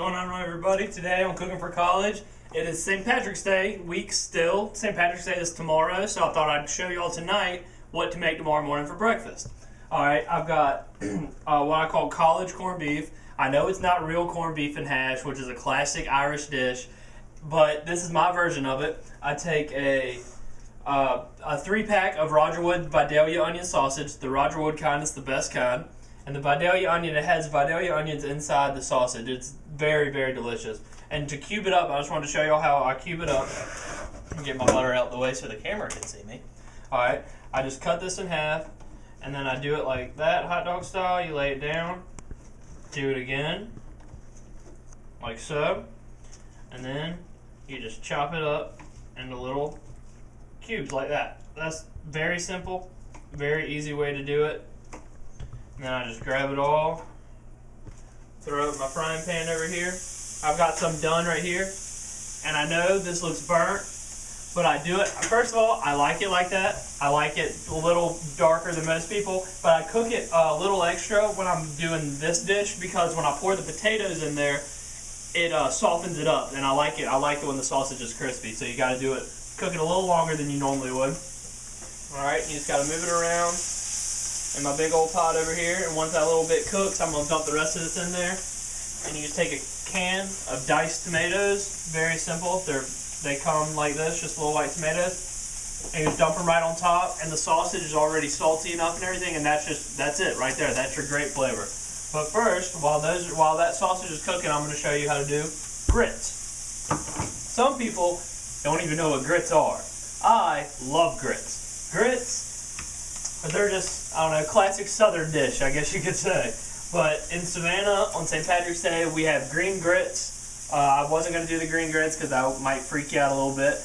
Going on, everybody? Today on Cooking for College, it is St. Patrick's Day week still. St. Patrick's Day is tomorrow, so I thought I'd show you all tonight what to make tomorrow morning for breakfast. Alright, I've got what I call college corned beef. I know it's not real corned beef and hash, which is a classic Irish dish, but this is my version of it. I take a 3-pack of Rogerwood Vidalia onion sausage. The Rogerwood kind is the best kind. And the Vidalia onion, it has Vidalia onions inside the sausage. It's very, very delicious. And to cube it up, I just wanted to show y'all how I cube it up. Let me get my butter out of the way so the camera can see me. Alright, I just cut this in half, and then I do it like that, hot dog style. You lay it down, do it again, like so, and then you just chop it up into little cubes like that. That's very simple, very easy way to do it. And then I just grab it all, throw it in my frying pan over here. I've got some done right here, and I know this looks burnt, but I do it, first of all, I like it like that. I like it a little darker than most people, but I cook it a little extra when I'm doing this dish, because when I pour the potatoes in there, it softens it up, and I like it when the sausage is crispy. So you got to do it, cook it a little longer than you normally would. Alright, you just got to move it around in my big old pot over here, and once that little bit cooks, I'm going to dump the rest of this in there. And you just take a can of diced tomatoes, very simple. They come like this, just little white tomatoes, and you just dump them right on top, and the sausage is already salty enough and everything, and that's it right there. That's your great flavor. But first, while that sausage is cooking, I'm going to show you how to do grits. Some people don't even know what grits are. I love grits. Grits, they're just, I don't know, classic southern dish, I guess you could say. But in Savannah, on St. Patrick's Day, we have green grits. I wasn't going to do the green grits because that might freak you out a little bit.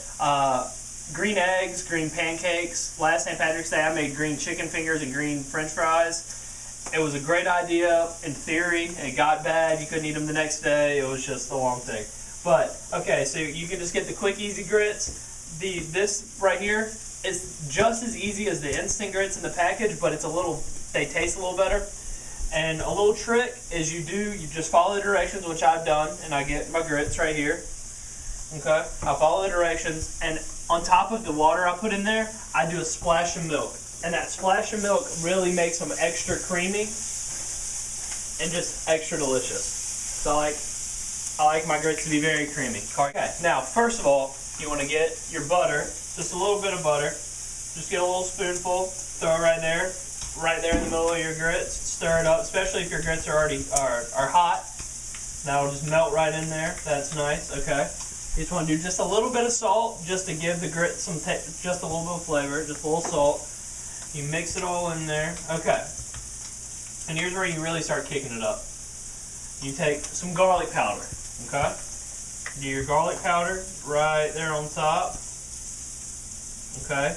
Green eggs, green pancakes. Last St. Patrick's Day, I made green chicken fingers and green french fries. It was a great idea in theory. It got bad. You couldn't eat them the next day. It was just a long thing. But, okay, so you can just get the quick, easy grits. This right here is just as easy as the instant grits in the package, but they taste a little better. And a little trick is you just follow the directions, which I've done, and I get my grits right here. Okay, I follow the directions, and on top of the water I put in there, I do a splash of milk. And that splash of milk really makes them extra creamy and just extra delicious. So I like my grits to be very creamy. Okay, now first of all, you want to get your butter, just a little bit of butter. Just get a little spoonful, throw it right there in the middle of your grits. Stir it up, especially if your grits are hot. That'll just melt right in there. That's nice. Okay. You just want to do just a little bit of salt, just to give the grits just a little bit of flavor, just a little salt. You mix it all in there. Okay. And here's where you really start kicking it up. You take some garlic powder. Okay. Do your garlic powder right there on top. Okay.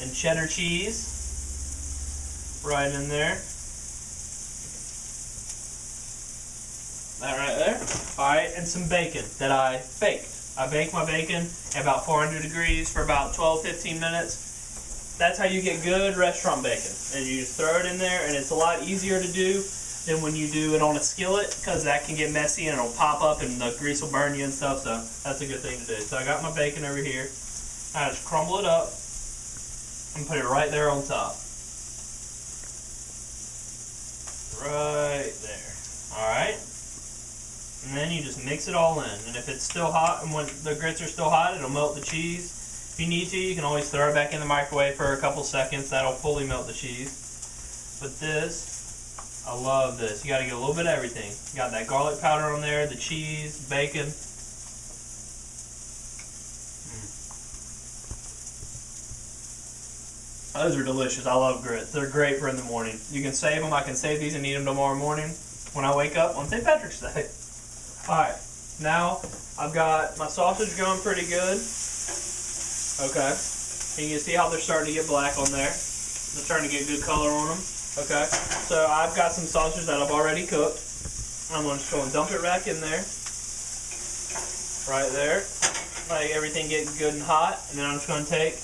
And cheddar cheese right in there. That right there. Alright, and some bacon that I baked. I baked my bacon at about 400 degrees for about 12-15 minutes. That's how you get good restaurant bacon. And you just throw it in there, and it's a lot easier to do than when you do it on a skillet, because that can get messy and it'll pop up and the grease will burn you and stuff, so that's a good thing to do. So I got my bacon over here. I just crumble it up and put it right there on top. Right there. Alright. And then you just mix it all in. And if it's still hot, and when the grits are still hot, it'll melt the cheese. If you need to, you can always throw it back in the microwave for a couple seconds. That'll fully melt the cheese. But this, I love this. You gotta get a little bit of everything. You got that garlic powder on there, the cheese, bacon. Those are delicious. I love grits. They're great for in the morning. You can save them. I can save these and eat them tomorrow morning when I wake up on St. Patrick's Day. Alright, now I've got my sausage going pretty good. Okay. And you can see how they're starting to get black on there. They're starting to get good color on them. Okay. So I've got some sausage that I've already cooked. I'm going to just go and dump it back in there. Right there. Like everything getting good and hot. And then I'm just going to take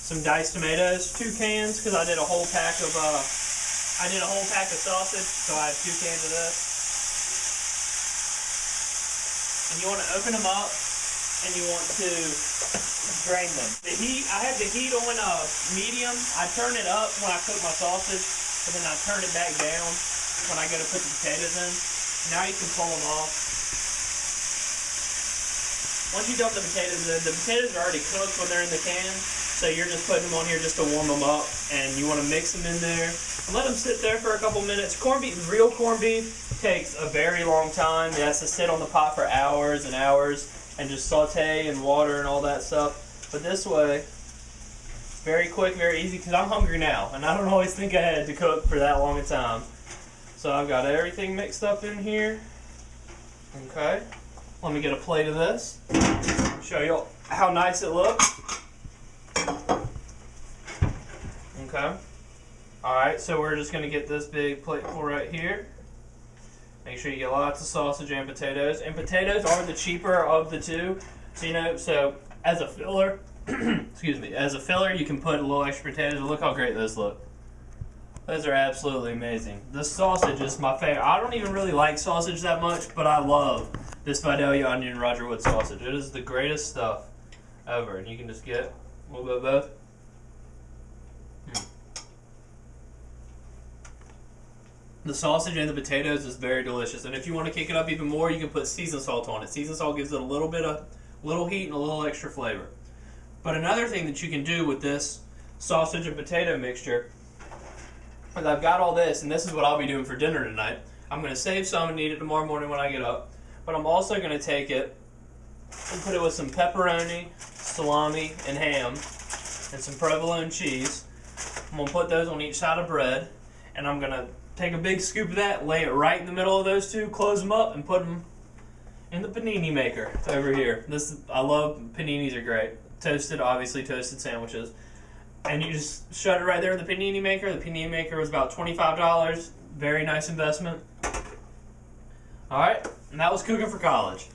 some diced tomatoes, 2 cans, because I did a whole pack of sausage, so I have 2 cans of this. and you want to open them up, and you want to drain them. The heat, I have the heat on medium. I turn it up when I cook my sausage, and then I turn it back down when I go to put the potatoes in. Now you can pull them off. Once you dump the potatoes in, the potatoes are already cooked when they're in the can, so you're just putting them on here just to warm them up, and you want to mix them in there and let them sit there for a couple minutes. Corned beef, real corned beef, takes a very long time. It has to sit on the pot for hours and hours and just saute and water and all that stuff. But this way, very quick, very easy, because I'm hungry now, and I don't always think ahead to cook for that long a time. So I've got everything mixed up in here. Okay, let me get a plate of this. Show you how nice it looks. Okay. Alright, so we're just going to get this big plateful right here. Make sure you get lots of sausage and potatoes. And potatoes are the cheaper of the two. So, you know, so as a filler, excuse me, as a filler you can put a little extra potatoes. Look how great those look. Those are absolutely amazing. This sausage is my favorite. I don't even really like sausage that much, but I love this Vidalia onion Roger Wood sausage. It is the greatest stuff ever. And you can just get a little bit of both. The sausage and the potatoes is very delicious, and if you want to kick it up even more, you can put seasoned salt on it. Seasoned salt gives it a little bit of heat and a little extra flavor. But another thing that you can do with this sausage and potato mixture is I've got all this, and this is what I'll be doing for dinner tonight. I'm going to save some and eat it tomorrow morning when I get up, but I'm also going to take it and put it with some pepperoni, salami, and ham, and some provolone cheese. I'm going to put those on each side of bread, and I'm going to take a big scoop of that, lay it right in the middle of those two, close them up, and put them in the panini maker over here. I love paninis, are great. Toasted, obviously toasted sandwiches. And you just shut it right there in the panini maker. The panini maker was about $25. Very nice investment. Alright, and that was Cooking for College.